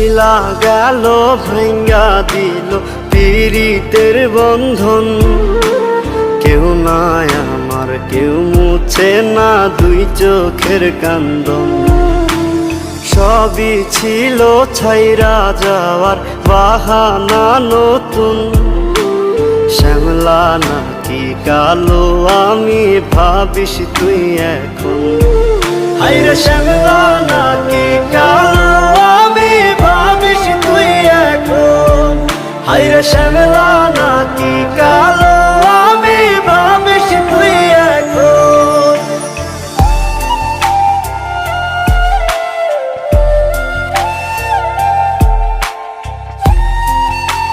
চইলা গেল ভাঙ্গা দিল পীড়িতের বন্ধন। কেউ নাই আমার, কেউ মুছে না দুই চোখের কান্দন। সবই ছিল ছাইরা যাওয়ার বাহানা নতুন। শ্যামলা নাকি কালো আমি ভাবিস তুই এখন। হায়রে শ্যামলা নাকি কালো আমি ভাবিস তুই এখন। হায়রে শ্যামলা নাকি কালো